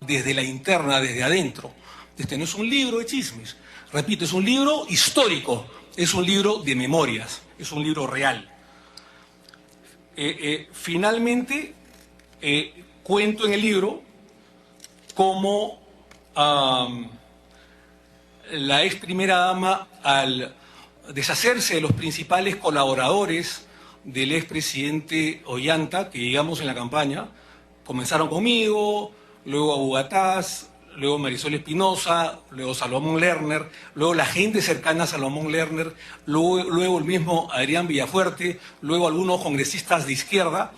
desde la interna, desde adentro. Este no es un libro de chismes, repito, es un libro histórico, es un libro de memorias, es un libro real. Finalmente, cuento en el libro cómo la ex primera dama, al deshacerse de los principales colaboradores del expresidente Ollanta, que llegamos en la campaña, comenzaron conmigo, luego Abu Gataz, luego Marisol Espinosa, luego Salomón Lerner, luego la gente cercana a Salomón Lerner, luego el mismo Adrián Villafuerte, luego algunos congresistas de izquierda.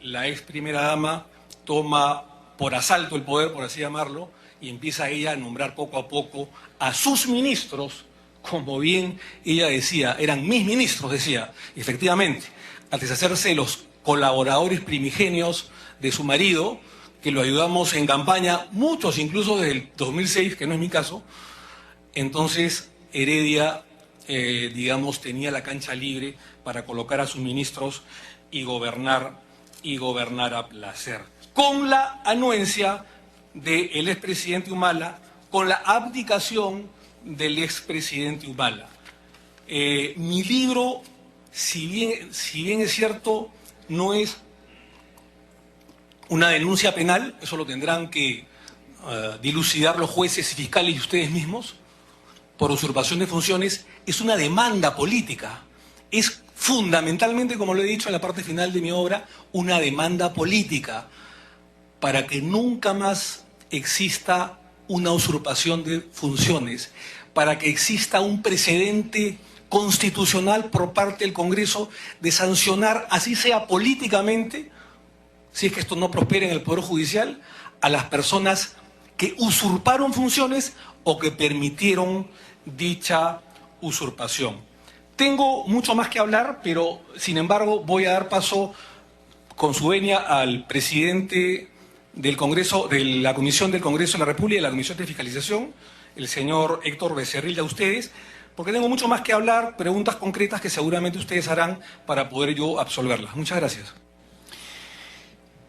La ex primera dama toma por asalto el poder, por así llamarlo, y empieza ella a nombrar poco a poco a sus ministros, como bien ella decía, eran mis ministros, decía. Y efectivamente, al deshacerse de los colaboradores primigenios de su marido, que lo ayudamos en campaña, muchos incluso desde el 2006, que no es mi caso, entonces Heredia, digamos, tenía la cancha libre para colocar a sus ministros y gobernar a placer, con la anuencia del expresidente Humala, con la abdicación del expresidente Humala. Mi libro, si bien es cierto, no es una denuncia penal, eso lo tendrán que dilucidar los jueces y fiscales y ustedes mismos, por usurpación de funciones, es una demanda política. Es fundamentalmente, como lo he dicho en la parte final de mi obra, una demanda política para que nunca más exista una usurpación de funciones, para que exista un precedente constitucional por parte del Congreso de sancionar, así sea políticamente, si es que esto no prospera en el Poder Judicial, a las personas que usurparon funciones o que permitieron dicha usurpación. Tengo mucho más que hablar, pero sin embargo voy a dar paso, con su venia, al presidente del Congreso, de la Comisión del Congreso de la República y de la Comisión de Fiscalización, el señor Héctor Becerril, a ustedes, porque tengo mucho más que hablar, preguntas concretas que seguramente ustedes harán para poder yo absolverlas. Muchas gracias.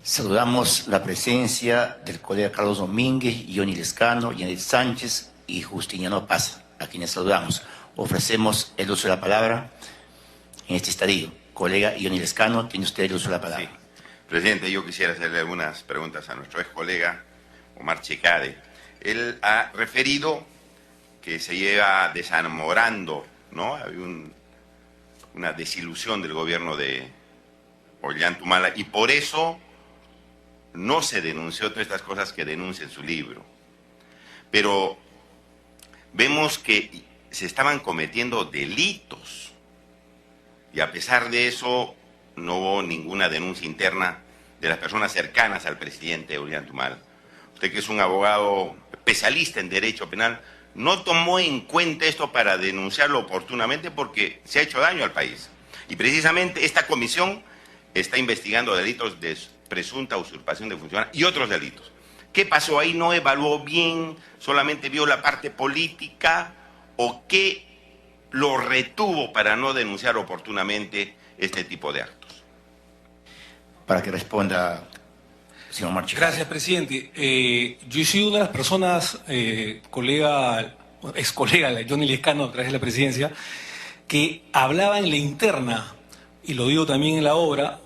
Saludamos la presencia del colega Carlos Domínguez, Johnny Lescano, Janet Sánchez y Justiniano Paz, a quienes saludamos. Ofrecemos el uso de la palabra en este estadio. Colega Johnny Lescano, tiene usted el uso de la palabra. Sí. Presidente, yo quisiera hacerle algunas preguntas a nuestro ex colega Omar Checade. Él ha referido que se lleva desamorando, ¿no? Había una desilusión del gobierno de Ollanta Humala y por eso no se denunció todas estas cosas que denuncia en su libro. Pero vemos que se estaban cometiendo delitos y a pesar de eso no hubo ninguna denuncia interna de las personas cercanas al presidente Ollanta Humala. Usted, que es un abogado especialista en derecho penal, no tomó en cuenta esto para denunciarlo oportunamente porque se ha hecho daño al país. Y precisamente esta comisión está investigando delitos de presunta usurpación de funcionarios y otros delitos. ¿Qué pasó ahí? ¿No evaluó bien? ¿Solamente vio la parte política? ¿O qué lo retuvo para no denunciar oportunamente este tipo de actos? Para que responda, señor Marchi. Gracias, presidente. Yo he sido una de las personas, ex colega de Johnny Lescano a través de la presidencia, que hablaba en la interna, y lo digo también en la obra,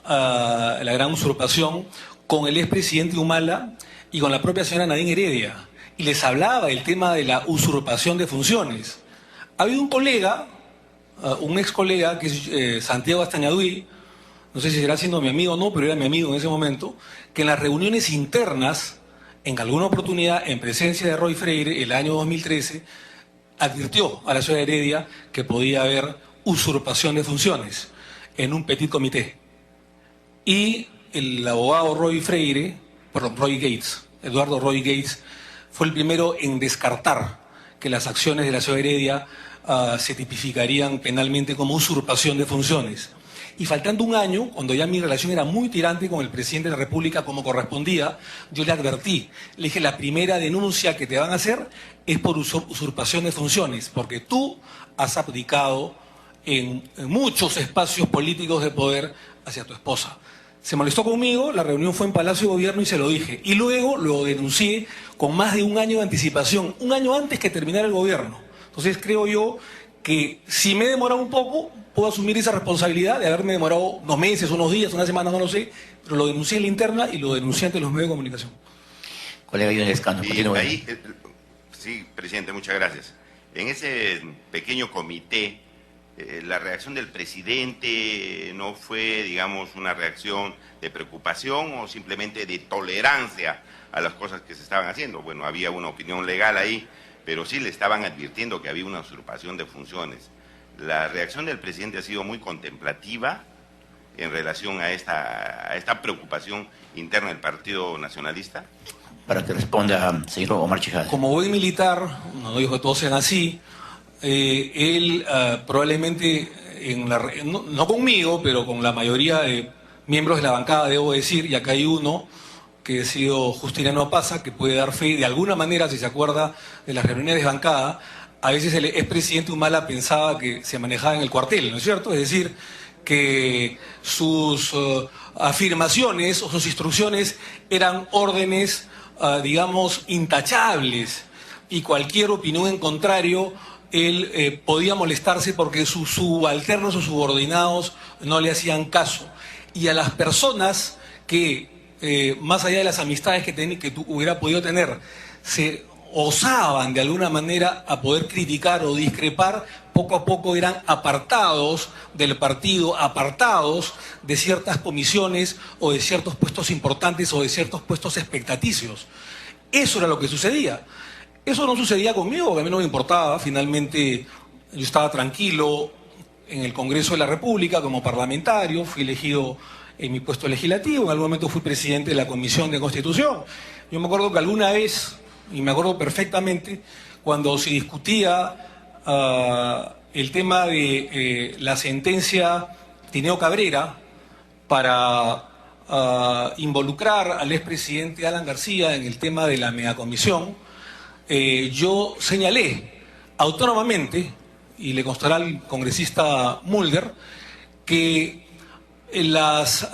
la gran usurpación, con el expresidente Humala y con la propia señora Nadine Heredia, y les hablaba del tema de la usurpación de funciones. Ha habido un colega, un ex colega, que es Santiago Astañaduy, no sé si será siendo mi amigo o no, pero era mi amigo en ese momento, que en las reuniones internas, en alguna oportunidad, en presencia de Roy Freire, el año 2013, advirtió a la señora Heredia que podía haber usurpación de funciones en un petit comité. Y el abogado Roy Gates, Eduardo Roy Gates, fue el primero en descartar que las acciones de la señora Heredia se tipificarían penalmente como usurpación de funciones. Y faltando un año, cuando ya mi relación era muy tirante con el presidente de la República como correspondía, yo le advertí, le dije, la primera denuncia que te van a hacer es por usurpación de funciones, porque tú has abdicado en muchos espacios políticos de poder hacia tu esposa. Se molestó conmigo, la reunión fue en Palacio de Gobierno y se lo dije. Y luego lo denuncié con más de un año de anticipación, un año antes que terminara el gobierno. Entonces creo yo que si me he demorado un poco, puedo asumir esa responsabilidad de haberme demorado unos meses, unos días, unas semanas, no lo sé, pero lo denuncié en la interna y lo denuncié ante los medios de comunicación. Colega Johnny Lescano, Y continúe. ahí, sí, presidente, muchas gracias. En ese pequeño comité, la reacción del presidente no fue, digamos, una reacción de preocupación o simplemente de tolerancia a las cosas que se estaban haciendo. Bueno, había una opinión legal ahí, pero sí le estaban advirtiendo que había una usurpación de funciones. La reacción del presidente ha sido muy contemplativa en relación a esta preocupación interna del Partido Nacionalista. Para que responda, señor Omar Chejade. Como buen militar, no digo que todos sean así, él probablemente, no conmigo, pero con la mayoría de miembros de la bancada, debo decir, y acá hay uno que ha sido Justiniano Pasa, que puede dar fe de alguna manera, si se acuerda de las reuniones de bancada, a veces el expresidente Humala pensaba que se manejaba en el cuartel, ¿no es cierto? Es decir, que sus afirmaciones o sus instrucciones eran órdenes, digamos, intachables, y cualquier opinión en contrario, él podía molestarse porque sus subalternos o subordinados no le hacían caso. Y a las personas que, más allá de las amistades que tú hubiera podido tener, se osaban de alguna manera a poder criticar o discrepar, poco a poco eran apartados del partido, apartados de ciertas comisiones o de ciertos puestos importantes o de ciertos puestos expectaticios. Eso era lo que sucedía. Eso no sucedía conmigo, que a mí no me importaba. Finalmente yo estaba tranquilo en el Congreso de la República como parlamentario, fui elegido en mi puesto legislativo, en algún momento fui presidente de la Comisión de Constitución. Yo me acuerdo que alguna vez, y me acuerdo perfectamente, cuando se discutía el tema de la sentencia Tineo Cabrera para involucrar al expresidente Alan García en el tema de la megacomisión, yo señalé autónomamente, y le constará al congresista Mulder, que las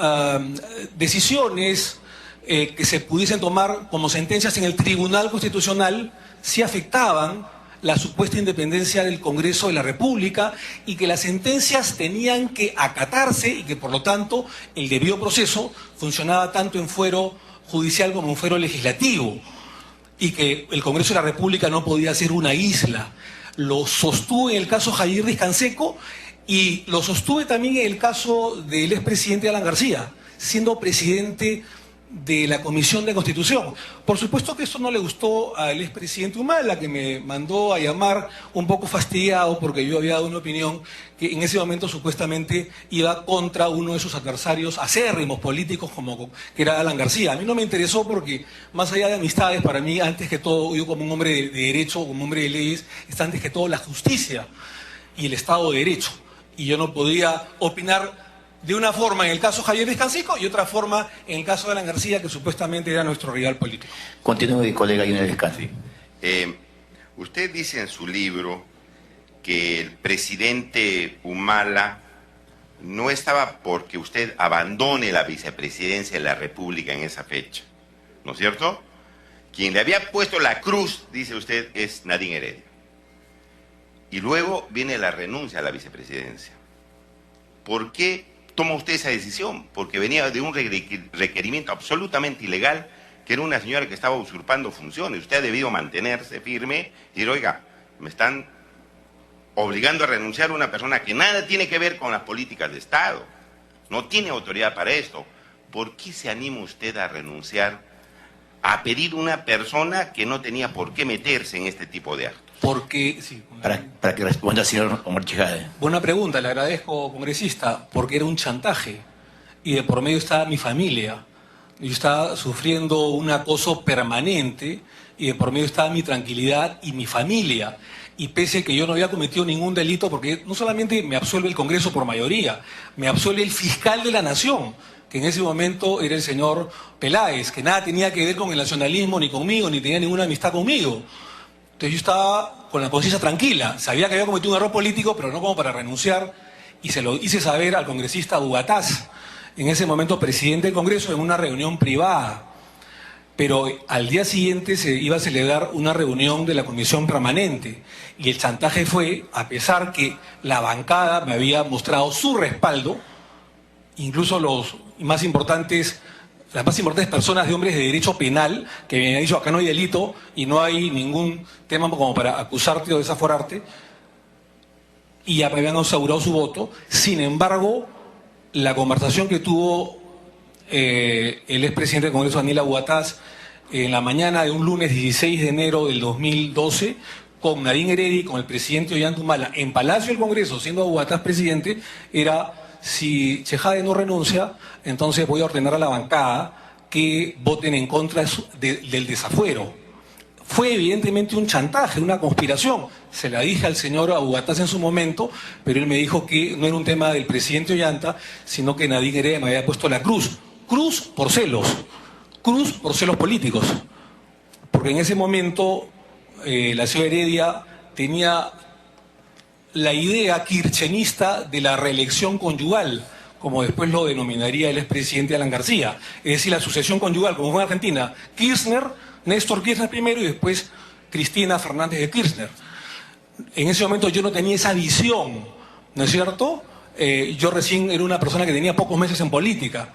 decisiones que se pudiesen tomar como sentencias en el Tribunal Constitucional sí afectaban la supuesta independencia del Congreso de la República y que las sentencias tenían que acatarse y que por lo tanto el debido proceso funcionaba tanto en fuero judicial como en fuero legislativo y que el Congreso de la República no podía ser una isla. Lo sostuve en el caso Jair Canseco y lo sostuve también en el caso del expresidente Alan García, siendo presidente de la Comisión de Constitución. Por supuesto que esto no le gustó al expresidente Humala, que me mandó a llamar un poco fastidiado porque yo había dado una opinión que en ese momento supuestamente iba contra uno de sus adversarios acérrimos políticos que era Alan García. A mí no me interesó porque, más allá de amistades, para mí, antes que todo, yo como un hombre de derecho, como un hombre de leyes, está antes que todo la justicia y el Estado de Derecho. Y yo no podía opinar de una forma en el caso Javier Canseco y otra forma en el caso de Alan García, que supuestamente era nuestro rival político. Continúe, colega Johnny Lescano. Sí. Usted dice en su libro que el presidente Humala no estaba porque usted abandone la vicepresidencia de la República en esa fecha, ¿no es cierto? Quien le había puesto la cruz, dice usted, es Nadine Heredia. Y luego viene la renuncia a la vicepresidencia. ¿Por qué toma usted esa decisión? Porque venía de un requerimiento absolutamente ilegal, que era una señora que estaba usurpando funciones. Usted ha debido mantenerse firme y decir, oiga, me están obligando a renunciar a una persona que nada tiene que ver con las políticas de Estado. No tiene autoridad para esto. ¿Por qué se anima usted a renunciar, a pedir una persona que no tenía por qué meterse en este tipo de actos? Porque, sí, para que responda el señor Omar Chejade. Buena pregunta, le agradezco, congresista, porque era un chantaje y de por medio estaba mi familia. Yo estaba sufriendo un acoso permanente y de por medio estaba mi tranquilidad y mi familia. Y pese a que yo no había cometido ningún delito, porque no solamente me absuelve el Congreso por mayoría, me absuelve el fiscal de la Nación, que en ese momento era el señor Peláez, que nada tenía que ver con el nacionalismo ni conmigo, ni tenía ninguna amistad conmigo. Entonces yo estaba con la conciencia tranquila, sabía que había cometido un error político, pero no como para renunciar, y se lo hice saber al congresista Bugatás, en ese momento presidente del Congreso, en una reunión privada. Pero al día siguiente se iba a celebrar una reunión de la comisión permanente y el chantaje fue, a pesar que la bancada me había mostrado su respaldo, incluso las más importantes personas de hombres de derecho penal que me habían dicho acá no hay delito y no hay ningún tema como para acusarte o desaforarte, y ya me habían asegurado su voto. Sin embargo, la conversación que tuvo el expresidente del Congreso, Daniel Abuataz, en la mañana de un lunes 16 de enero del 2012, con Nadine Heredia y con el presidente Ollantumala, en Palacio del Congreso, siendo Abuataz presidente, era: si Chejade no renuncia, entonces voy a ordenar a la bancada que voten en contra del desafuero. Fue evidentemente un chantaje, una conspiración. Se la dije al señor Abuataz en su momento, pero él me dijo que no era un tema del presidente Ollanta, sino que Nadine Heredia me había puesto la cruz. Cruz por celos políticos. Porque en ese momento la señora Heredia tenía la idea kirchnerista de la reelección conyugal, como después lo denominaría el expresidente Alan García. Es decir, la sucesión conyugal, como fue en Argentina: Kirchner, Néstor Kirchner primero y después Cristina Fernández de Kirchner. En ese momento yo no tenía esa visión, ¿no es cierto? Yo recién era una persona que tenía pocos meses en política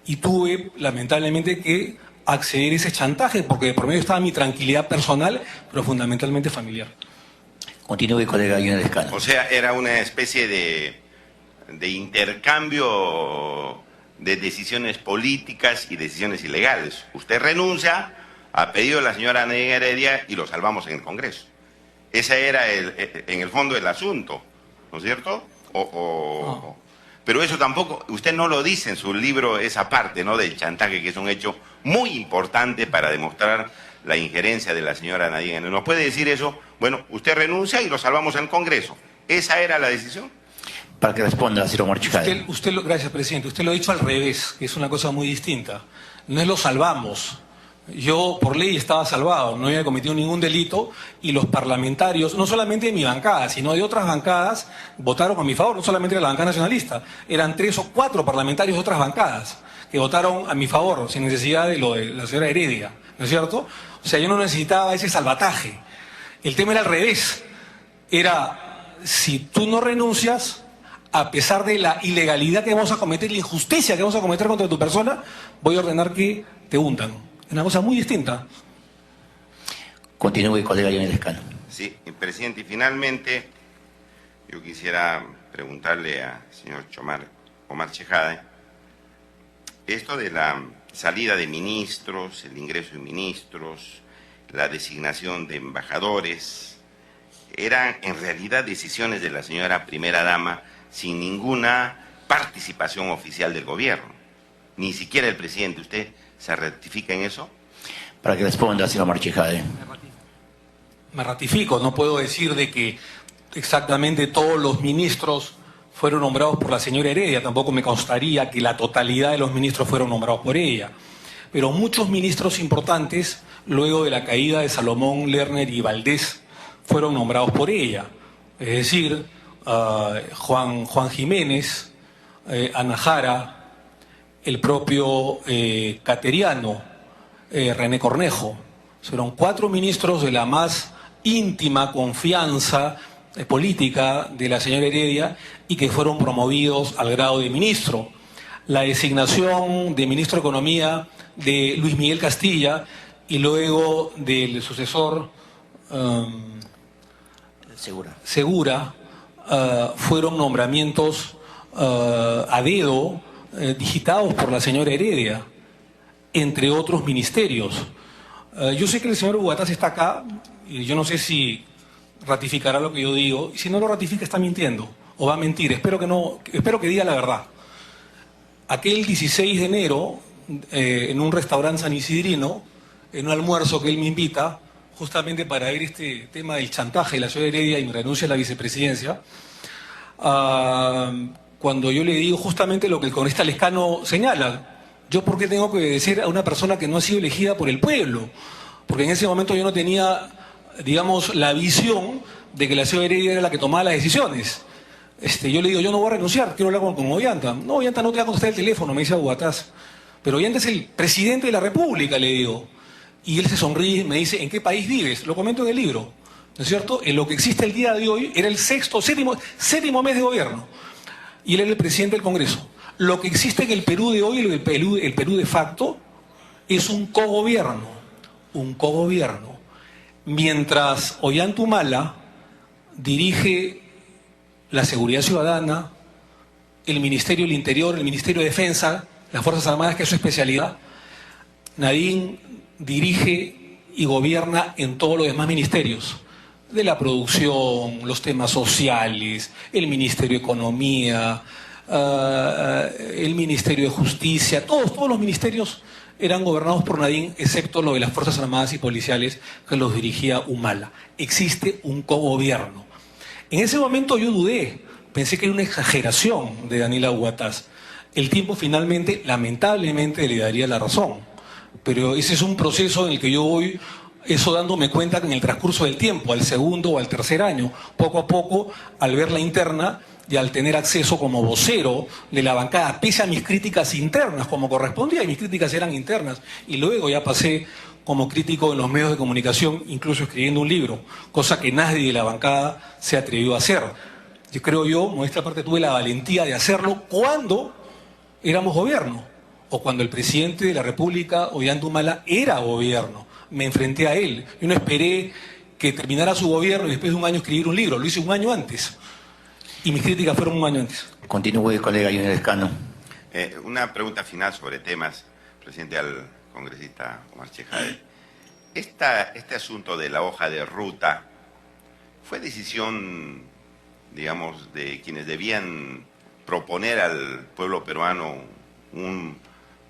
y tuve, lamentablemente, que acceder a ese chantaje porque por medio estaba mi tranquilidad personal, pero fundamentalmente familiar. Continúe, colega Johnny Lescano. O sea, era una especie de intercambio de decisiones políticas y decisiones ilegales. Usted renuncia a pedido de la señora Nadine Heredia y lo salvamos en el Congreso. Ese era en el fondo el asunto, ¿no es cierto? No. Pero eso tampoco, usted no lo dice en su libro, esa parte, ¿no?, del chantaje, que es un hecho muy importante para demostrar la injerencia de la señora Nadine. ¿Nos puede decir eso? Bueno, usted renuncia y lo salvamos en el Congreso. ¿Esa era la decisión? Para que responda, señor Omar Chejade. Gracias, presidente. Usted lo ha dicho al revés, que es una cosa muy distinta. No es lo salvamos. Yo, por ley, estaba salvado, no había cometido ningún delito y los parlamentarios, no solamente de mi bancada, sino de otras bancadas, votaron a mi favor, no solamente de la bancada nacionalista. Eran 3 o 4 parlamentarios de otras bancadas que votaron a mi favor, sin necesidad de lo de la señora Heredia, ¿no es cierto? O sea, yo no necesitaba ese salvataje. El tema era al revés. Era, si tú no renuncias, a pesar de la ilegalidad que vamos a cometer, la injusticia que vamos a cometer contra tu persona, voy a ordenar que te hundan. Es una cosa muy distinta. Continúe, colega Johnny Lescano. Sí, presidente, y finalmente yo quisiera preguntarle al señor Omar Chejade, esto de la salida de ministros, el ingreso de ministros, la designación de embajadores, eran en realidad decisiones de la señora primera dama sin ninguna participación oficial del gobierno, ni siquiera el presidente. ¿Usted se ratifica en eso? Para que responda, señor Omar Chejade. Me ratifico, no puedo decir de que exactamente todos los ministros fueron nombrados por la señora Heredia, tampoco me constaría que la totalidad de los ministros fueron nombrados por ella, pero muchos ministros importantes, luego de la caída de Salomón, Lerner y Valdés, fueron nombrados por ella, es decir, Juan Jiménez, Ana Jara, el propio Cateriano, René Cornejo. Fueron 4 ministros de la más íntima confianza política de la señora Heredia y que fueron promovidos al grado de ministro. La designación de ministro de Economía de Luis Miguel Castilla y luego del sucesor Segura fueron nombramientos a dedo digitados por la señora Heredia, entre otros ministerios. Yo sé que el señor Abuataz está acá, y yo no sé si ratificará lo que yo digo, y si no lo ratifica está mintiendo, o va a mentir, espero que diga la verdad. Aquel 16 de enero, en un restaurante sanisidrino, en un almuerzo que él me invita, justamente para ver este tema del chantaje de la señora Heredia y mi renuncia a la vicepresidencia, cuando yo le digo justamente lo que el congresista Lescano señala, ¿yo por qué tengo que obedecer a una persona que no ha sido elegida por el pueblo? Porque en ese momento yo no tenía, digamos, la visión de que la señora Heredia era la que tomaba las decisiones. yo le digo, yo no voy a renunciar, quiero hablar con Ollanta. No, Ollanta no te va a contestar el teléfono, me dice Aguataz. Pero Ollanta es el presidente de la República, le digo. Y él se sonríe y me dice, ¿en qué país vives? Lo comento en el libro, ¿no es cierto? En lo que existe el día de hoy era el séptimo mes de gobierno. Y él era el presidente del Congreso. Lo que existe en el Perú de hoy, el Perú de facto, es un cogobierno. Un cogobierno. Mientras Ollanta Humala dirige la Seguridad Ciudadana, el Ministerio del Interior, el Ministerio de Defensa, las Fuerzas Armadas, que es su especialidad, Nadine dirige y gobierna en todos los demás ministerios, de la producción, los temas sociales, el Ministerio de Economía, el Ministerio de Justicia, todos los ministerios eran gobernados por Nadine, excepto lo de las Fuerzas Armadas y Policiales, que los dirigía Humala. Existe un cogobierno. En ese momento yo dudé, pensé que era una exageración de Daniel Aguataz. El tiempo finalmente, lamentablemente, le daría la razón. Pero ese es un proceso en el que yo voy, eso dándome cuenta que en el transcurso del tiempo, al segundo o al tercer año, poco a poco, al ver la interna y al tener acceso como vocero de la bancada, pese a mis críticas internas, como correspondía, y mis críticas eran internas, y luego ya pasé como crítico en los medios de comunicación, incluso escribiendo un libro, cosa que nadie de la bancada se atrevió a hacer. Yo creo modesta parte, tuve la valentía de hacerlo cuando éramos gobierno, o cuando el presidente de la República, Ollanta Humala, era gobierno. Me enfrenté a él. Yo no esperé que terminara su gobierno y después de un año escribir un libro. Lo hice un año antes. Y mis críticas fueron un año antes. Continúe, colega Johnny Lescano. Una pregunta final sobre temas, presidente, al congresista Omar Chejade. Este asunto de la hoja de ruta fue decisión, digamos, de quienes debían proponer al pueblo peruano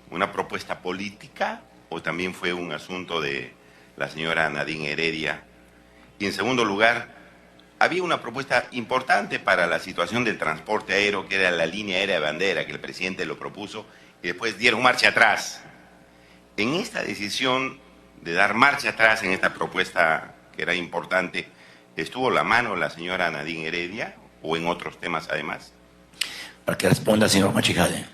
una propuesta política, o también fue un asunto de la señora Nadine Heredia. Y en segundo lugar, había una propuesta importante para la situación del transporte aéreo, que era la línea aérea de bandera, que el presidente lo propuso, y después dieron marcha atrás. En esta decisión de dar marcha atrás en esta propuesta que era importante, ¿estuvo la mano la señora Nadine Heredia o en otros temas además? Para que responda el señor Machijade.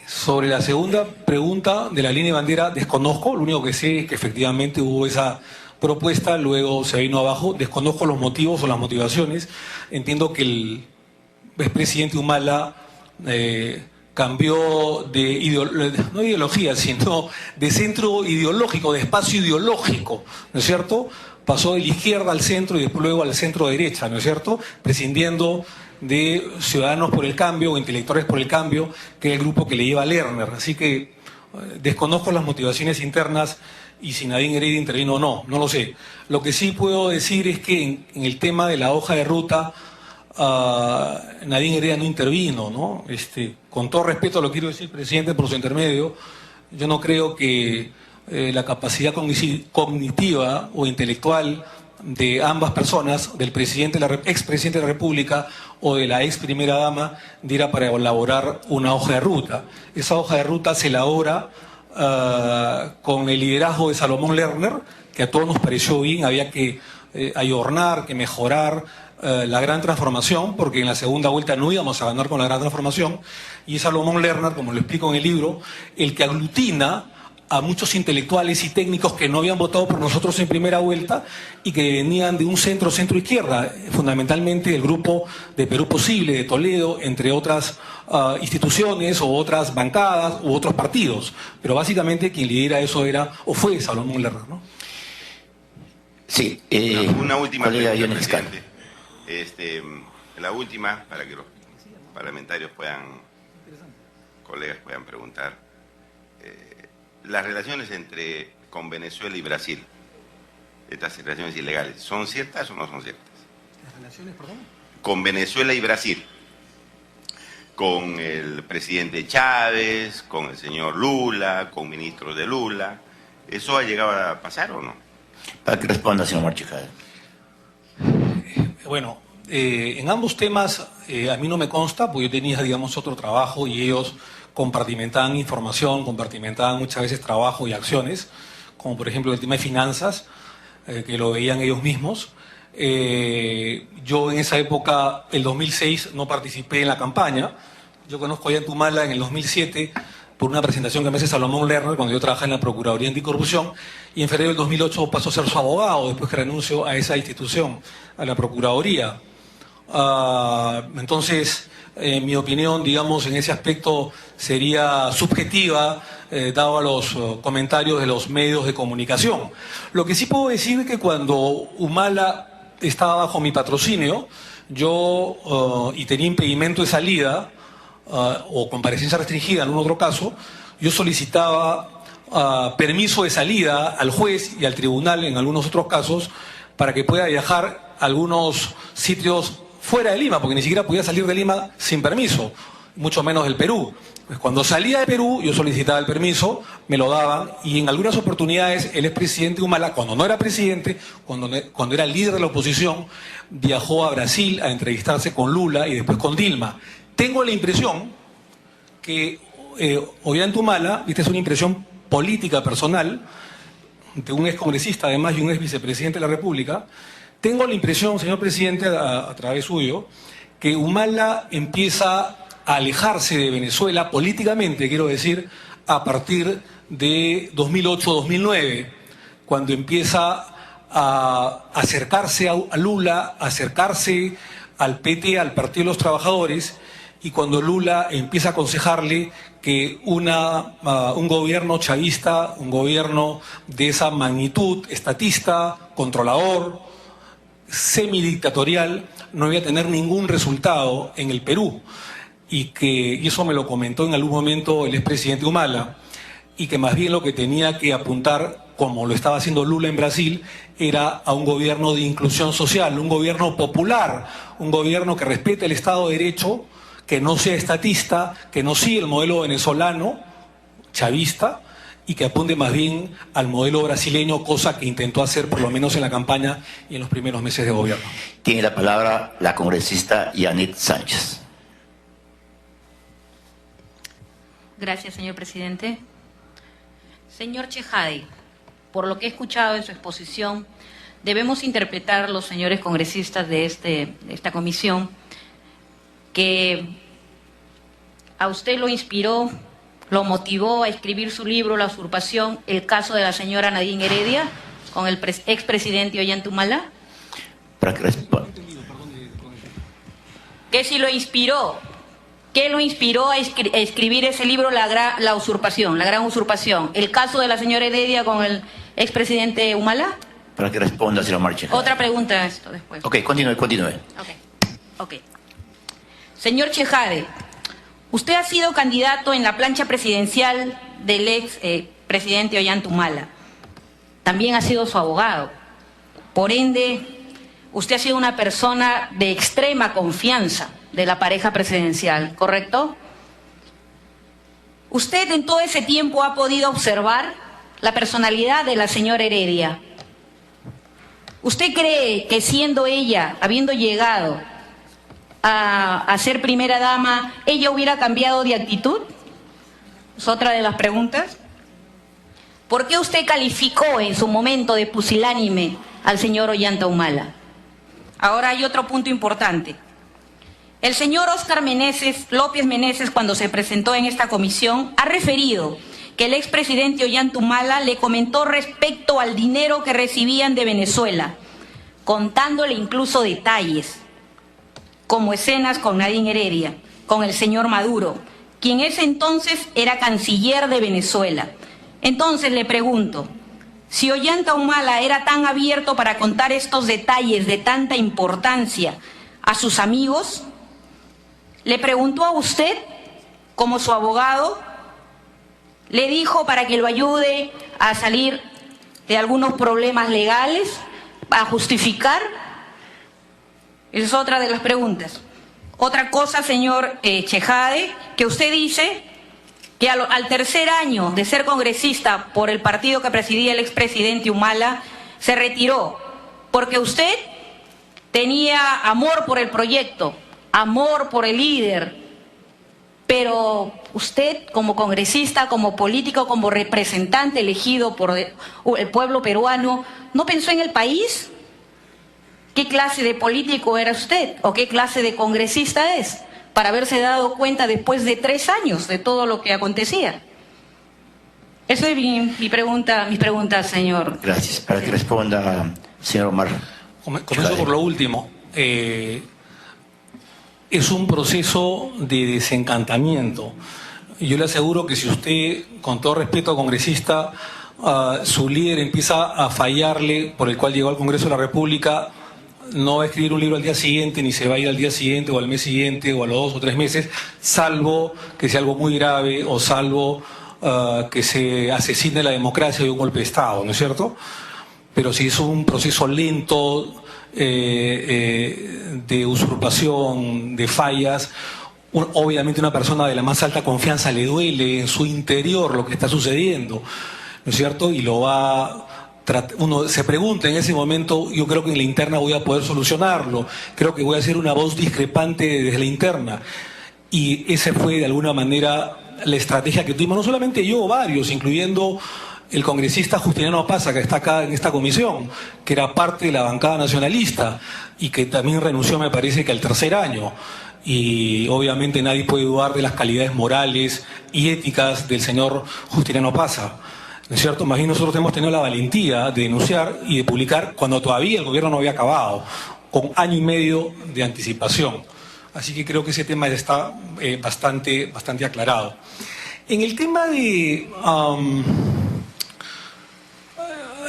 Sobre la segunda pregunta de la línea de bandera, desconozco. Lo único que sé es que efectivamente hubo esa propuesta, luego se vino abajo. Desconozco los motivos o las motivaciones. Entiendo que el expresidente Humala cambió no ideología, sino de centro ideológico, de espacio ideológico, ¿no es cierto? Pasó de la izquierda al centro y después luego al centro derecha, ¿no es cierto? Prescindiendo de Ciudadanos por el Cambio o Intelectuales por el Cambio, que es el grupo que le lleva a Lerner. Así que desconozco las motivaciones internas y si Nadine Heredia intervino o no, no lo sé. Lo que sí puedo decir es que en el tema de la hoja de ruta, Nadine Heredia no intervino, ¿no? Con todo respeto lo quiero decir, presidente, por su intermedio, yo no creo que la capacidad cognitiva o intelectual de ambas personas, del presidente, expresidente de la República o de la ex primera dama, diera para elaborar una hoja de ruta. Esa hoja de ruta se elabora con el liderazgo de Salomón Lerner, que a todos nos pareció bien, había que ayornar, que mejorar la gran transformación, porque en la segunda vuelta no íbamos a ganar con la gran transformación, y es Salomón Lerner, como lo explico en el libro, el que aglutina a muchos intelectuales y técnicos que no habían votado por nosotros en primera vuelta y que venían de un centro-izquierda, fundamentalmente el grupo de Perú Posible, de Toledo, entre otras instituciones o otras bancadas u otros partidos. Pero básicamente quien lidera eso era, o fue Salomón Lerner, ¿no? Sí. Una última colega pregunta, Johnny presidente. La última, para que los parlamentarios colegas puedan preguntar. Las relaciones con Venezuela y Brasil, estas relaciones ilegales, ¿son ciertas o no son ciertas? ¿Las relaciones, perdón? Con Venezuela y Brasil, con el presidente Chávez, con el señor Lula, con ministros de Lula, ¿eso ha llegado a pasar o no? Para que responda, señor Machijade. Bueno, en ambos temas a mí no me consta, porque yo tenía, digamos, otro trabajo y ellos compartimentaban información, compartimentaban muchas veces trabajo y acciones, como por ejemplo el tema de finanzas, que lo veían ellos mismos. Yo en esa época, el 2006, no participé en la campaña. Yo conozco a Ollantumala en el 2007 por una presentación que me hace Salomón Lerner cuando yo trabajaba en la Procuraduría Anticorrupción, y en febrero del 2008 pasó a ser su abogado después que renunció a esa institución, a la Procuraduría. Entonces, mi opinión, digamos, en ese aspecto sería subjetiva, dado a los comentarios de los medios de comunicación. Lo que sí puedo decir es que cuando Humala estaba bajo mi patrocinio, yo, y tenía impedimento de salida, o comparecencia restringida en algún otro caso, yo solicitaba permiso de salida al juez y al tribunal en algunos otros casos para que pueda viajar a algunos sitios fuera de Lima, porque ni siquiera podía salir de Lima sin permiso, mucho menos del Perú. Pues cuando salía de Perú, yo solicitaba el permiso, me lo daban, y en algunas oportunidades el expresidente Humala, cuando no era presidente, cuando era líder de la oposición, viajó a Brasil a entrevistarse con Lula y después con Dilma. Tengo la impresión que Ollantumala, esta es una impresión política personal, de un excongresista además y un ex vicepresidente de la República, tengo la impresión, señor presidente, a través suyo, que Humala empieza a alejarse de Venezuela políticamente, quiero decir, a partir de 2008-2009, cuando empieza a acercarse a Lula, a acercarse al PT, al Partido de los Trabajadores, y cuando Lula empieza a aconsejarle que un gobierno chavista, un gobierno de esa magnitud, estatista, controlador, semidictatorial, no iba a tener ningún resultado en el Perú, y eso me lo comentó en algún momento el expresidente Humala, y que más bien lo que tenía que apuntar, como lo estaba haciendo Lula en Brasil, era a un gobierno de inclusión social, un gobierno popular, un gobierno que respete el Estado de Derecho, que no sea estatista, que no siga el modelo venezolano, chavista, y que apunte más bien al modelo brasileño, cosa que intentó hacer por lo menos en la campaña y en los primeros meses de gobierno. Tiene la palabra la congresista Yanet Sánchez. Gracias, señor presidente. Señor Chejade, por lo que he escuchado en su exposición, debemos interpretar los señores congresistas de esta comisión que a usted lo inspiró, lo motivó a escribir su libro La usurpación, el caso de la señora Nadine Heredia con el expresidente Ollantumala. Para que responda. ¿Qué si lo inspiró? ¿Qué lo inspiró a escribir ese libro, La usurpación, la gran usurpación? ¿El caso de la señora Heredia con el expresidente Humala? Para que responda, señor Marchejade. Otra pregunta esto después. Ok, continúe. Ok. Señor Chejade, usted ha sido candidato en la plancha presidencial del ex presidente Ollantumala. También ha sido su abogado. Por ende, usted ha sido una persona de extrema confianza de la pareja presidencial, ¿correcto? Usted en todo ese tiempo ha podido observar la personalidad de la señora Heredia. ¿Usted cree que siendo ella, habiendo llegado a ser primera dama, ella hubiera cambiado de actitud? Es otra de las preguntas. ¿Por qué usted calificó en su momento de pusilánime al señor Ollanta Humala? Ahora hay otro punto importante. El señor Óscar López Meneses, cuando se presentó en esta comisión, ha referido que el expresidente Ollanta Humala le comentó respecto al dinero que recibían de Venezuela, contándole incluso detalles, como escenas con Nadine Heredia, con el señor Maduro, quien ese entonces era canciller de Venezuela. Entonces le pregunto, si Ollanta Humala era tan abierto para contar estos detalles de tanta importancia a sus amigos, ¿le preguntó a usted, como su abogado, le dijo para que lo ayude a salir de algunos problemas legales, a justificar? Esa es otra de las preguntas. Otra cosa, señor Chejade, que usted dice que al tercer año de ser congresista por el partido que presidía el expresidente Humala, se retiró porque usted tenía amor por el proyecto, amor por el líder, pero usted como congresista, como político, como representante elegido por el pueblo peruano, ¿no pensó en el país? ¿Qué clase de político era usted? ¿O qué clase de congresista es? Para haberse dado cuenta después de 3 años de todo lo que acontecía. Esa es mi pregunta, señor. Gracias. Para que responda, señor Omar. Comienzo por lo último. Es un proceso de desencantamiento. Yo le aseguro que si usted, con todo respeto, congresista, su líder empieza a fallarle, por el cual llegó al Congreso de la República, no va a escribir un libro al día siguiente, ni se va a ir al día siguiente, o al mes siguiente, o a los 2 o 3 meses, salvo que sea algo muy grave, o salvo que se asesine la democracia de un golpe de Estado, ¿no es cierto? Pero si es un proceso lento, de usurpación, de fallas, obviamente una persona de la más alta confianza le duele en su interior lo que está sucediendo, ¿no es cierto? Y lo va... Uno se pregunta en ese momento, yo creo que en la interna voy a poder solucionarlo, creo que voy a ser una voz discrepante desde la interna. Y esa fue de alguna manera la estrategia que tuvimos, no solamente yo, varios, incluyendo el congresista Justiniano Pasa, que está acá en esta comisión, que era parte de la bancada nacionalista y que también renunció, me parece que al 3er año. Y obviamente nadie puede dudar de las calidades morales y éticas del señor Justiniano Pasa, ¿no es cierto? Más bien nosotros hemos tenido la valentía de denunciar y de publicar cuando todavía el gobierno no había acabado, con 1 año y medio de anticipación. Así que creo que ese tema ya está bastante aclarado. En el tema de...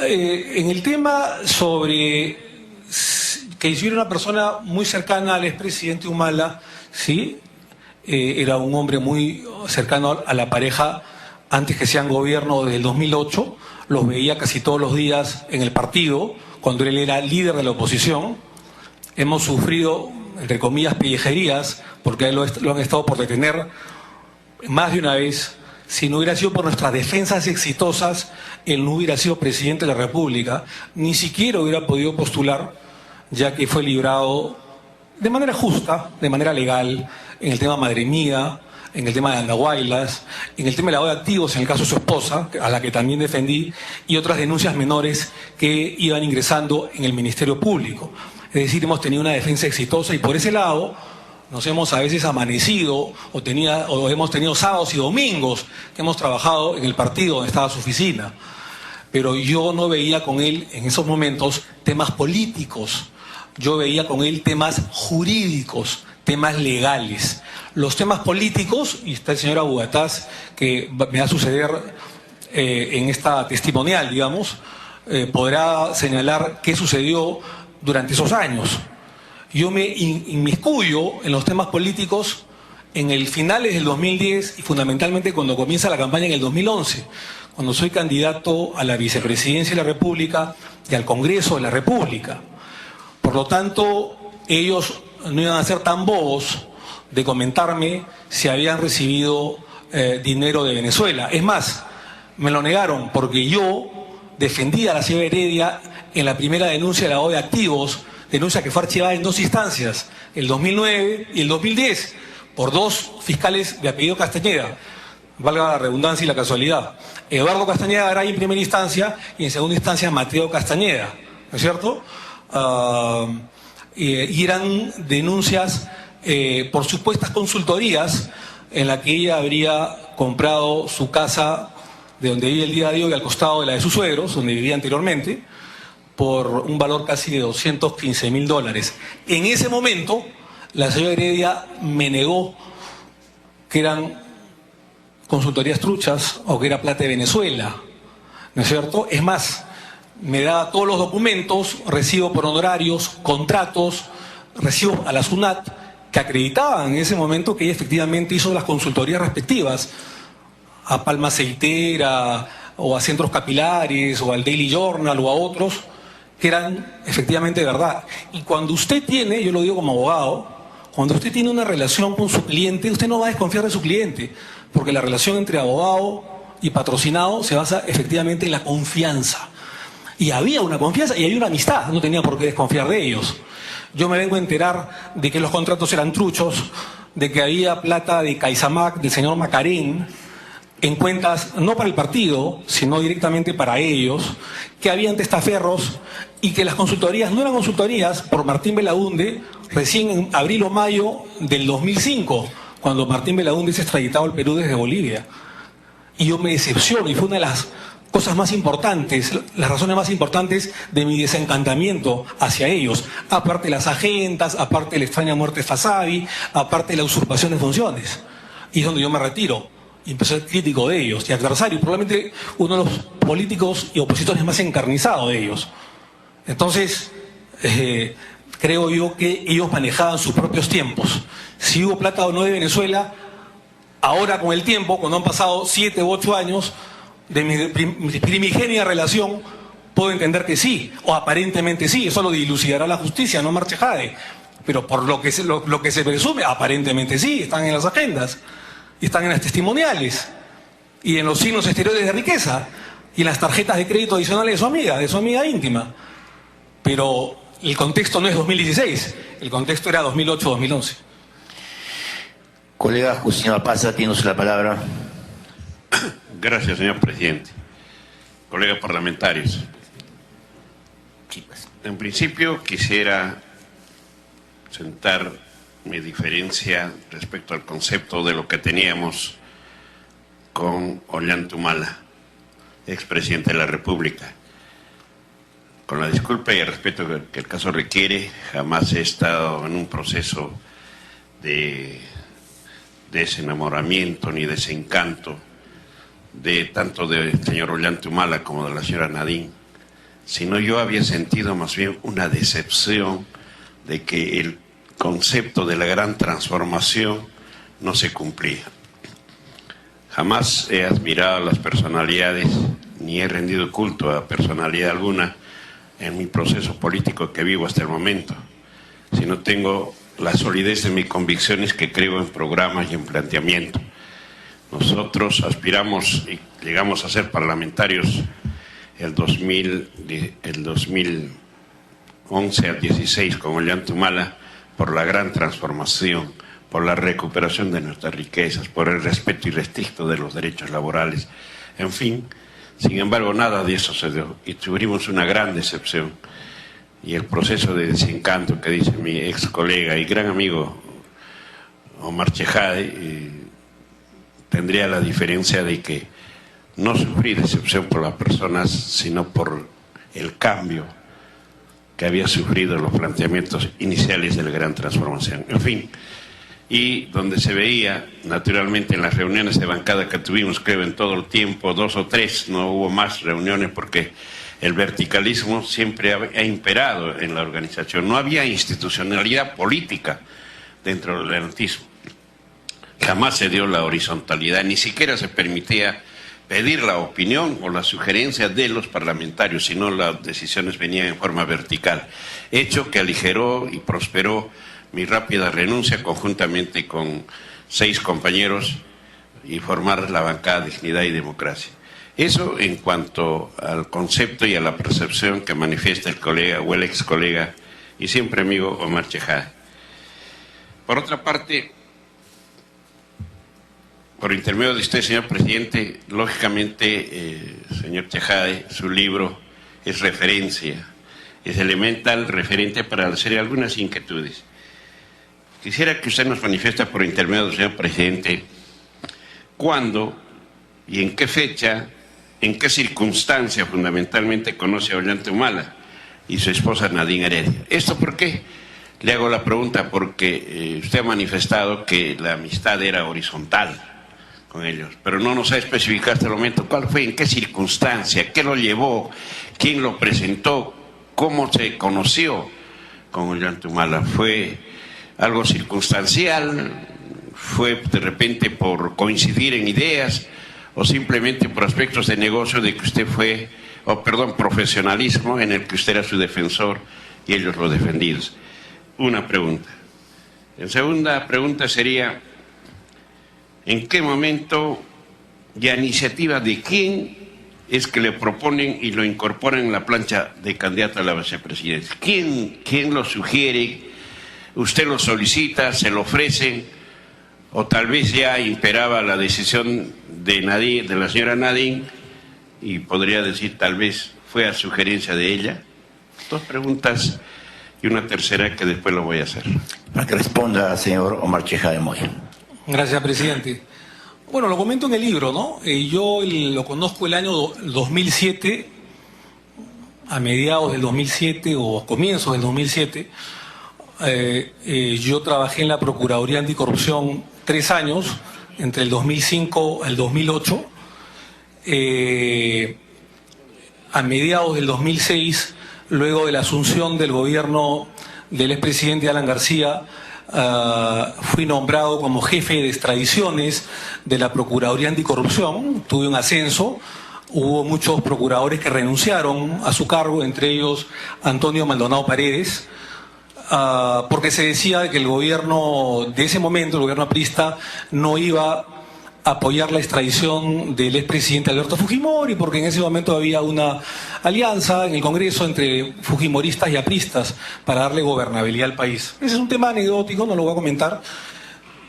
en el tema sobre que yo era una persona muy cercana al expresidente Humala, ¿sí? Era un hombre muy cercano a la pareja antes que sean gobierno desde el 2008, los veía casi todos los días en el partido, cuando él era líder de la oposición. Hemos sufrido, entre comillas, pellejerías, porque a él lo han estado por detener más de una vez. Si no hubiera sido por nuestras defensas exitosas, él no hubiera sido presidente de la República, ni siquiera hubiera podido postular, ya que fue librado de manera justa, de manera legal, en el tema Madre Mía, en el tema de Andahuaylas, en el tema de lavado de activos, en el caso de su esposa, a la que también defendí, y otras denuncias menores que iban ingresando en el Ministerio Público. Es decir, hemos tenido una defensa exitosa y por ese lado nos hemos a veces amanecido o hemos tenido sábados y domingos que hemos trabajado en el partido donde estaba su oficina. Pero yo no veía con él en esos momentos temas políticos, yo veía con él temas jurídicos, temas legales. Los temas políticos, y está el señor Abugataz, que me va a suceder en esta testimonial, digamos, podrá señalar qué sucedió durante esos años. Yo me inmiscuyo en los temas políticos en el finales del 2010 y fundamentalmente cuando comienza la campaña en el 2011, cuando soy candidato a la vicepresidencia de la República y al Congreso de la República. Por lo tanto, ellos no iban a ser tan bobos de comentarme si habían recibido dinero de Venezuela. Es más, me lo negaron porque yo defendí a la señora Heredia en la primera denuncia de lavado de activos, denuncia que fue archivada en 2 instancias, el 2009 y el 2010, por 2 fiscales de apellido Castañeda, valga la redundancia y la casualidad. Eduardo Castañeda Garay en primera instancia y en segunda instancia Mateo Castañeda, ¿no es cierto? Y eran denuncias por supuestas consultorías en la que ella habría comprado su casa de donde vive el día de hoy al costado de la de sus suegros, donde vivía anteriormente, por un valor casi de $215.000. En ese momento, la señora Heredia me negó que eran consultorías truchas o que era plata de Venezuela, ¿no es cierto? Es más, me daba todos los documentos, recibo por honorarios, contratos, recibo a la SUNAT, que acreditaban en ese momento que ella efectivamente hizo las consultorías respectivas a Palma Aceitera o a Centros Capilares o al Daily Journal o a otros que eran efectivamente verdad. Y cuando usted tiene, yo lo digo como abogado, cuando usted tiene una relación con su cliente, usted no va a desconfiar de su cliente, porque la relación entre abogado y patrocinado se basa efectivamente en la confianza. Y había una confianza y había una amistad, no tenía por qué desconfiar de ellos. Yo me vengo a enterar de que los contratos eran truchos, de que había plata de Caizamac, del señor Macarén, en cuentas no para el partido, sino directamente para ellos, que habían testaferros y que las consultorías no eran consultorías por Martín Belaúnde recién en abril o mayo del 2005, cuando Martín Belaúnde es extraditado al Perú desde Bolivia. Y yo me decepciono, y fue una de las cosas más importantes, las razones más importantes de mi desencantamiento hacia ellos, aparte de las agendas, aparte de la extraña muerte de Fasabi, aparte de la usurpación de funciones. Y es donde yo me retiro. Y empecé a ser crítico de ellos y adversario, probablemente uno de los políticos y opositores más encarnizados de ellos. Entonces, creo yo que ellos manejaban sus propios tiempos. Si hubo plata o no de Venezuela, ahora con el tiempo, cuando han pasado 7 u 8 años de mi primigenia relación, puedo entender que sí, o aparentemente sí. Eso lo dilucidará la justicia, no Marche Jade. Pero por lo que se presume, aparentemente sí, están en las agendas. Y están en las testimoniales y en los signos exteriores de riqueza y en las tarjetas de crédito adicionales de su amiga íntima. Pero el contexto no es 2016, el contexto era 2008-2011. Colega Justiniano Pazza, tiene usted la palabra. Gracias, señor presidente. Colegas parlamentarios, en principio quisiera sentar mi diferencia respecto al concepto de lo que teníamos con Ollanta Humala, expresidente de la República. Con la disculpa y el respeto que el caso requiere, jamás he estado en un proceso de desenamoramiento ni desencanto tanto del señor Ollanta Humala como de la señora Nadine, sino yo había sentido más bien una decepción de que el concepto de la gran transformación no se cumplía. Jamás he admirado a las personalidades, ni he rendido culto a personalidad alguna en mi proceso político que vivo hasta el momento, sino tengo la solidez de mis convicciones que creo en programas y en planteamiento. Nosotros aspiramos y llegamos a ser parlamentarios el 2011 al 16 con Ollanta Humala, por la gran transformación, por la recuperación de nuestras riquezas, por el respeto irrestricto de los derechos laborales, en fin. Sin embargo, nada de eso se dio y tuvimos una gran decepción. Y el proceso de desencanto que dice mi ex colega y gran amigo Omar Chejade, tendría la diferencia de que no sufrí decepción por las personas, sino por el cambio que había sufrido los planteamientos iniciales de la gran transformación. En fin, y donde se veía, naturalmente, en las reuniones de bancada que tuvimos, creo, en todo el tiempo, 2 o 3, no hubo más reuniones porque el verticalismo siempre ha imperado en la organización. No había institucionalidad política dentro del lentismo. Jamás se dio la horizontalidad, ni siquiera se permitía pedir la opinión o la sugerencia de los parlamentarios, sino las decisiones venían en forma vertical, hecho que aligeró y prosperó mi rápida renuncia conjuntamente con 6 compañeros y formar la bancada Dignidad y Democracia. Eso en cuanto al concepto y a la percepción que manifiesta el colega o el ex colega y siempre amigo Omar Chejade. Por otra parte, por intermedio de usted, señor presidente, lógicamente, señor Chejade, su libro es referencia, es elemental referente para hacer algunas inquietudes. Quisiera que usted nos manifieste por intermedio del señor presidente cuándo y en qué fecha, en qué circunstancia fundamentalmente conoce a Ollanta Humala y su esposa Nadine Heredia. ¿Esto por qué? Le hago la pregunta porque usted ha manifestado que la amistad era horizontal con ellos, pero no nos ha especificado hasta el momento cuál fue, en qué circunstancia, qué lo llevó, quién lo presentó, cómo se conoció con Ollanta Humala. ¿Fue algo circunstancial? ¿Fue de repente por coincidir en ideas o simplemente por aspectos de negocio de que usted fue, profesionalismo en el que usted era su defensor y ellos lo defendidos? Una pregunta. La segunda pregunta sería: ¿en qué momento y a iniciativa de quién es que le proponen y lo incorporan en la plancha de candidato a la vicepresidencia? ¿Quién lo sugiere? ¿Usted lo solicita, se lo ofrece o tal vez ya imperaba la decisión de Nadine, de la señora Nadine, y podría decir tal vez fue a sugerencia de ella. Dos preguntas y una tercera que después lo voy a hacer. Para que responda, señor Omar Chejade Moya. Gracias, presidente. Bueno, lo comento en el libro, ¿no? Yo lo conozco el año 2007, a mediados del 2007 o a comienzos del 2007. Yo trabajé en la Procuraduría Anticorrupción 3 años, entre el 2005 al 2008. A mediados del 2006, luego de la asunción del gobierno del expresidente Alan García, fui nombrado como jefe de extradiciones de la Procuraduría Anticorrupción. Tuve un ascenso. Hubo muchos procuradores que renunciaron a su cargo, entre ellos Antonio Maldonado Paredes, porque se decía que el gobierno de ese momento, el gobierno aprista, no iba a apoyar la extradición del expresidente Alberto Fujimori, porque en ese momento había una alianza en el Congreso entre fujimoristas y apristas para darle gobernabilidad al país. Ese es un tema anecdótico, no lo voy a comentar.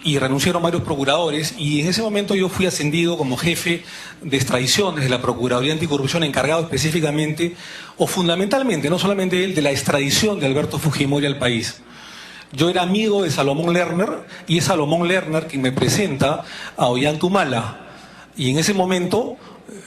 Y renunciaron varios procuradores, y en ese momento yo fui ascendido como jefe de extradiciones de la Procuraduría Anticorrupción, encargado específicamente, o fundamentalmente, no solamente él, de la extradición de Alberto Fujimori al país. Yo era amigo de Salomón Lerner, y es Salomón Lerner quien me presenta a Ollanta Y en ese momento,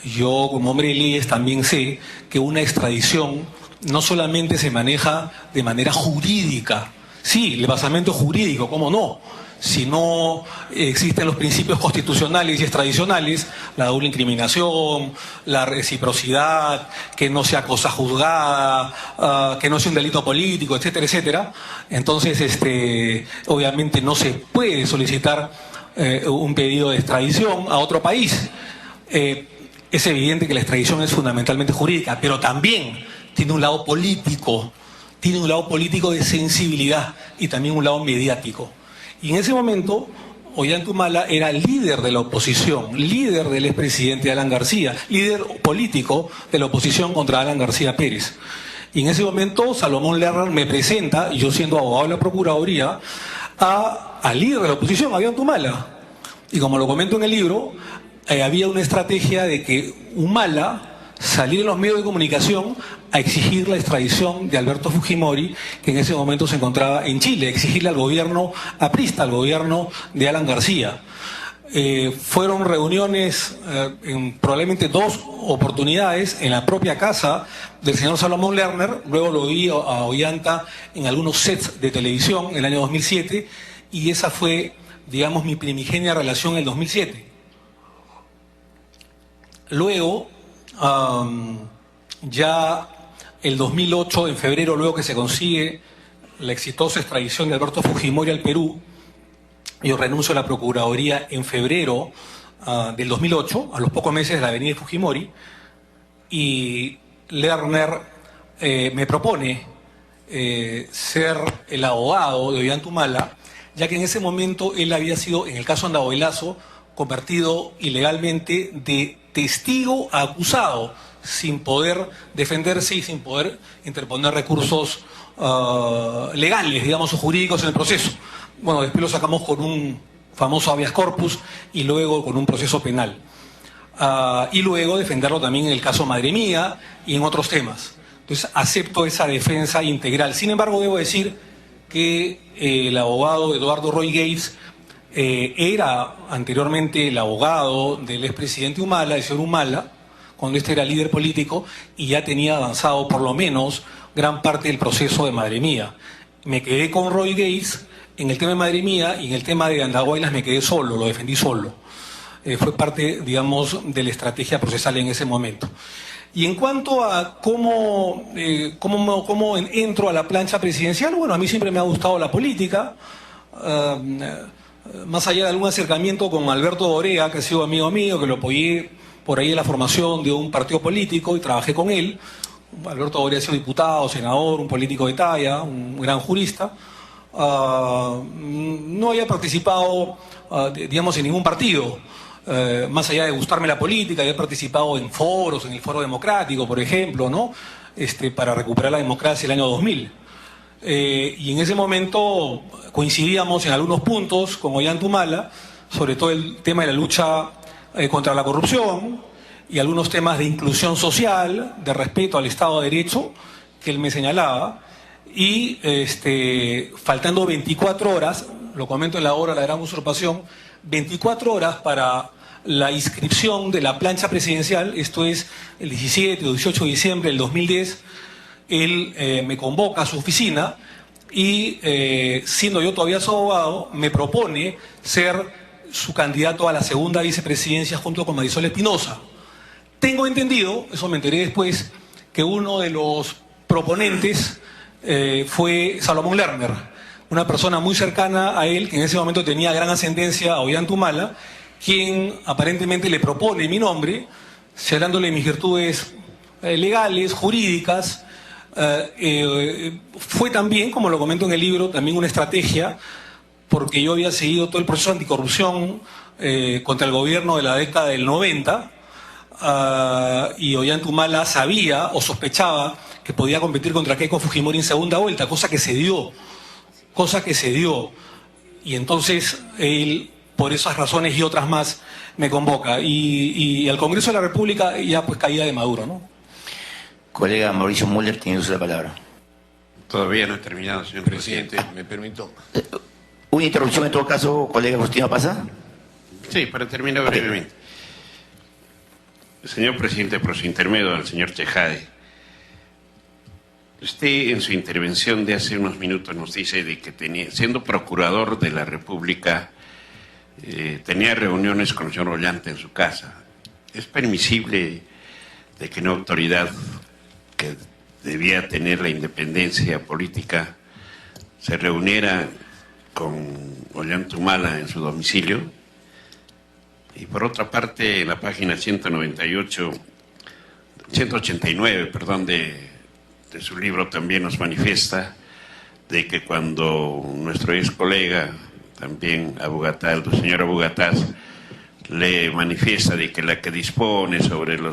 yo como hombre de leyes también sé que una extradición no solamente se maneja de manera jurídica, sí, el basamento jurídico, ¿cómo no? Si no existen los principios constitucionales y extradicionales, la doble incriminación, la reciprocidad, que no sea cosa juzgada, que no sea un delito político, etcétera, etcétera, entonces obviamente no se puede solicitar un pedido de extradición a otro país. Es evidente que la extradición es fundamentalmente jurídica, pero también tiene un lado político, de sensibilidad y también un lado mediático. Y en ese momento, Ollanta Humala era líder de la oposición, líder del expresidente Alan García, líder político de la oposición contra Alan García Pérez. Y en ese momento, Salomón Lerner me presenta, yo siendo abogado de la Procuraduría, al líder de la oposición, Ollanta Humala. Y como lo comento en el libro, había una estrategia de que Humala salir en los medios de comunicación a exigir la extradición de Alberto Fujimori, que en ese momento se encontraba en Chile, exigirle al gobierno aprista, al gobierno de Alan García. Fueron reuniones en probablemente 2 oportunidades en la propia casa del señor Salomón Lerner. Luego lo vi a Ollanta en algunos sets de televisión en el año 2007, y esa fue, digamos, mi primigenia relación en el 2007. Luego, ya el 2008, en febrero, luego que se consigue la exitosa extradición de Alberto Fujimori al Perú, yo renuncio a la Procuraduría en febrero del 2008, a los pocos meses de la venida de Fujimori, y Lerner me propone ser el abogado de Ollanta Humala, ya que en ese momento él había sido, en el caso Andahuaylazo, convertido ilegalmente de testigo a acusado, sin poder defenderse y sin poder interponer recursos legales, digamos, o jurídicos en el proceso. Bueno, después lo sacamos con un famoso habeas corpus y luego con un proceso penal. Y luego defenderlo también en el caso Madre Mía y en otros temas. Entonces acepto esa defensa integral. Sin embargo, debo decir que el abogado Eduardo Roy Gates era anteriormente el abogado del expresidente Humala, el señor Humala, cuando este era líder político, y ya tenía avanzado por lo menos gran parte del proceso de Madre Mía. Me quedé con Roy Gates en el tema de Madre Mía, y en el tema de Andahuaylas me quedé solo, lo defendí solo. Fue parte, digamos, de la estrategia procesal en ese momento. Y en cuanto a cómo entro a la plancha presidencial, bueno, a mí siempre me ha gustado la política. Más allá de algún acercamiento con Alberto Dorea, que ha sido amigo mío, que lo apoyé por ahí en la formación de un partido político y trabajé con él. Alberto Dorea ha sido diputado, senador, un político de talla, un gran jurista. No había participado, digamos, en ningún partido. Más allá de gustarme la política, había participado en foros, en el Foro Democrático, por ejemplo, ¿no? Para recuperar la democracia el año 2000. Y en ese momento coincidíamos en algunos puntos con Ollanta Humala, sobre todo el tema de la lucha contra la corrupción y algunos temas de inclusión social, de respeto al Estado de Derecho, que él me señalaba, y faltando 24 horas, lo comento en la hora de la gran usurpación, 24 horas para la inscripción de la plancha presidencial, esto es el 17 o 18 de diciembre del 2010, él me convoca a su oficina y, siendo yo todavía su abogado, me propone ser su candidato a la segunda vicepresidencia junto con Marisol Espinosa. Tengo entendido, eso me enteré después, que uno de los proponentes fue Salomón Lerner, una persona muy cercana a él, que en ese momento tenía gran ascendencia a Ollantumala, quien aparentemente le propone mi nombre, señalándole mis virtudes legales, jurídicas. Fue también, como lo comento en el libro, también una estrategia, porque yo había seguido todo el proceso anticorrupción contra el gobierno de la década del 90, y Ollantumala sabía o sospechaba que podía competir contra Keiko Fujimori en segunda vuelta, cosa que se dio. Y entonces él, por esas razones y otras más, me convoca. Y al Congreso de la República ya pues caía de Maduro, ¿no? Colega Mauricio Müller, tiene uso de la palabra. Todavía no he terminado, señor presidente. Me permito. Una interrupción en todo caso, colega Justino Pasa. Sí, para terminar brevemente. Señor presidente, por su intermedio al señor Tejade, usted en su intervención de hace unos minutos nos dice de que siendo procurador de la República, tenía reuniones con el señor Ollanta en su casa. ¿Es permisible de que una autoridad que debía tener la independencia política se reuniera con Ollantumala en su domicilio? Y por otra parte, en la página 189, de su libro también nos manifiesta de que cuando nuestro ex colega, también el señor Abugataz, le manifiesta de que la que dispone sobre la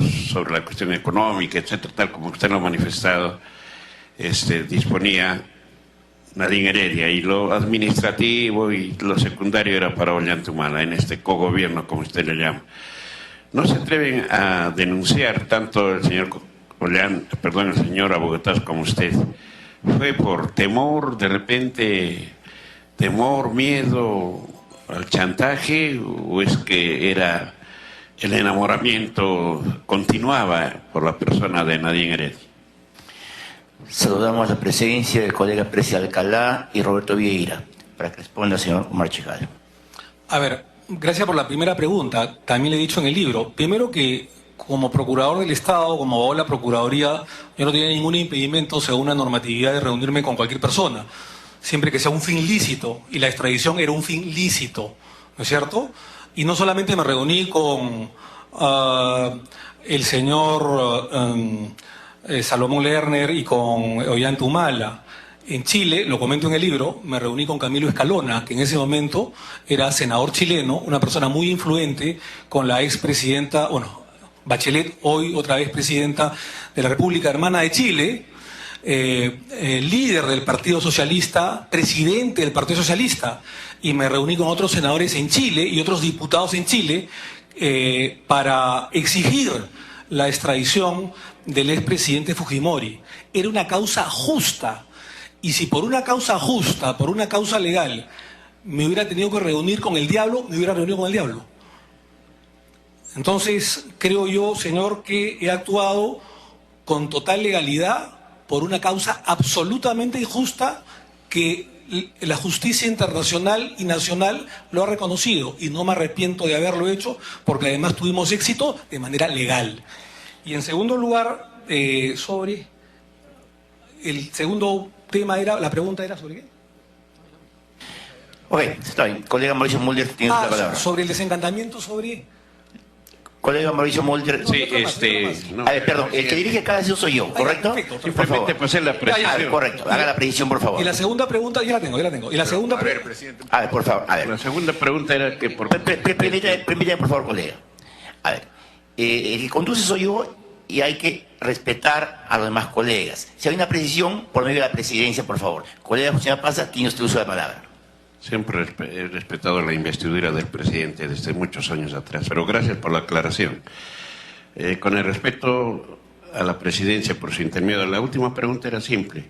cuestión económica, etcétera, tal como usted lo ha manifestado, disponía Nadine Heredia, y lo administrativo y lo secundario era para Ollantumala, en este cogobierno, como usted le llama. ¿No se atreven a denunciar tanto el señor el señor Abugataz como usted? ¿Fue por temor, de repente, miedo al chantaje, o es que era el enamoramiento continuaba por la persona de Nadine Heredia? Saludamos la presencia del colega Preci Alcalá y Roberto Vieira, para que responda el señor Omar Chejade. A ver, gracias por la primera pregunta. También le he dicho en el libro, primero que como procurador del Estado, como abogado de la Procuraduría, yo no tenía ningún impedimento, según una normatividad, de reunirme con cualquier persona, siempre que sea un fin lícito, y la extradición era un fin lícito, ¿no es cierto? Y no solamente me reuní con el señor Salomón Lerner y con Ollantumala. En Chile, lo comento en el libro, me reuní con Camilo Escalona, que en ese momento era senador chileno, una persona muy influente con la expresidenta, Bachelet, hoy otra vez presidenta de la República Hermana de Chile, líder del Partido Socialista, presidente del Partido Socialista, y me reuní con otros senadores en Chile y otros diputados en Chile para exigir la extradición del expresidente Fujimori. Era una causa justa, y si por una causa justa, por una causa legal, me hubiera tenido que reunir con el diablo, me hubiera reunido con el diablo. Entonces, creo yo, señor, que he actuado con total legalidad por una causa absolutamente injusta que la justicia internacional y nacional lo ha reconocido, y no me arrepiento de haberlo hecho, porque además tuvimos éxito de manera legal. Y en segundo lugar, sobre el segundo tema la pregunta era ¿sobre qué? Ok, está bien. Colega Mauricio Müller, tiene la palabra. Sobre el desencantamiento, Colega Mauricio Müller. Sí, A ver, perdón, el que dirige cada sesión soy yo, ¿correcto? Perfecto. Simplemente pues es la precisión. A ver, correcto, haga la precisión, por favor. Y la segunda pregunta, ya la tengo. Y la segunda Presidente. A ver, por favor, a ver. La segunda pregunta era que por... Permítame, por favor, colega. A ver, el que conduce soy yo y hay que respetar a los demás colegas. Si hay una precisión, por medio de la presidencia, por favor. Colega José Pasa, tiene usted uso de la palabra. Siempre he respetado la investidura del presidente desde muchos años atrás, pero gracias por la aclaración. Con el respeto a la presidencia por su intermedio, la última pregunta era simple.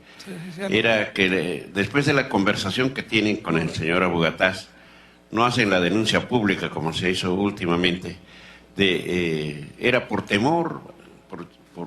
Era que después de la conversación que tienen con el señor Abugataz, no hacen la denuncia pública como se hizo últimamente. ¿Era por temor